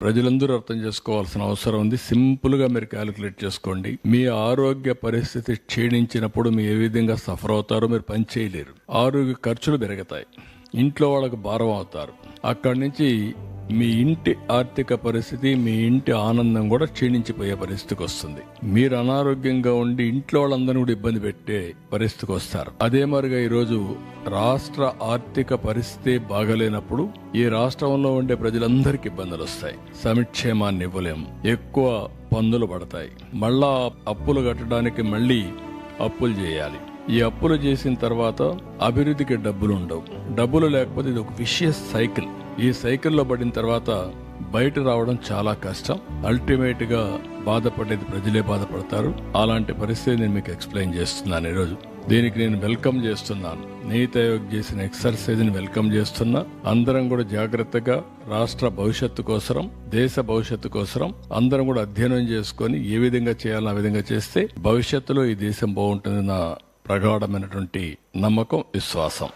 ప్రజలందరూ అర్థం చేసుకోవాల్సిన అవసరం ఉంది. సింపుల్ గా మీరు క్యాలిక్యులేట్ చేసుకోండి. మీ ఆరోగ్య పరిస్థితి క్షీణించినప్పుడు మీరు ఏ విధంగా సఫర్ అవుతారో మీరు పని చేయలేరు. ఆరోగ్య ఖర్చులు పెరుగుతాయి, ఇంట్లో వాళ్ళకు భారం అవుతారు. అక్కడి నుంచి మీ ఇంటి ఆర్థిక పరిస్థితి, మీ ఇంటి ఆనందం కూడా క్షీణించిపోయే పరిస్థితికి వస్తుంది. మీరు అనారోగ్యంగా ఉండి ఇంట్లో వాళ్ళందరినీ కూడా ఇబ్బంది పెట్టే పరిస్థితికి వస్తారు. అదే మరిగా ఈరోజు రాష్ట్ర ఆర్థిక పరిస్థితి బాగలేనప్పుడు ఈ రాష్ట్రంలో ఉండే ప్రజలందరికీ ఇబ్బందులు వస్తాయి. సంక్షేమాన్ని ఇవ్వలేం, ఎక్కువ పన్నులు పడతాయి, మళ్ళా అప్పులు కట్టడానికి మళ్ళీ అప్పులు చేయాలి. ఈ అప్పులు చేసిన తర్వాత అభివృద్ధికి డబ్బులు ఉండవు. డబ్బులు లేకపోతే ఇది ఒక విషియస్ సైకిల్. ఈ సైకిల్లో పడిన తర్వాత బయట రావడం చాలా కష్టం. అల్టిమేట్ గా బాధపడేది ప్రజలే బాధపడతారు. అలాంటి పరిస్థితి నేను మీకు ఎక్స్ప్లెయిన్ చేస్తున్నాను ఈరోజు. దీనికి నేను వెల్కమ్ చేస్తున్నాను. నీతి ఆయోగ్ చేసిన ఎక్సర్సైజ్ ని వెల్కమ్ చేస్తున్నా. అందరం కూడా జాగ్రత్తగా రాష్ట్ర భవిష్యత్తు కోసం, దేశ భవిష్యత్తు కోసం అందరం కూడా అధ్యయనం చేసుకొని ఏ విధంగా చేయాలో ఆ విధంగా చేస్తే భవిష్యత్తులో ఈ దేశం బాగుంటుంది. నా ప్రగాఢమైనటువంటి నమ్మకం, విశ్వాసం.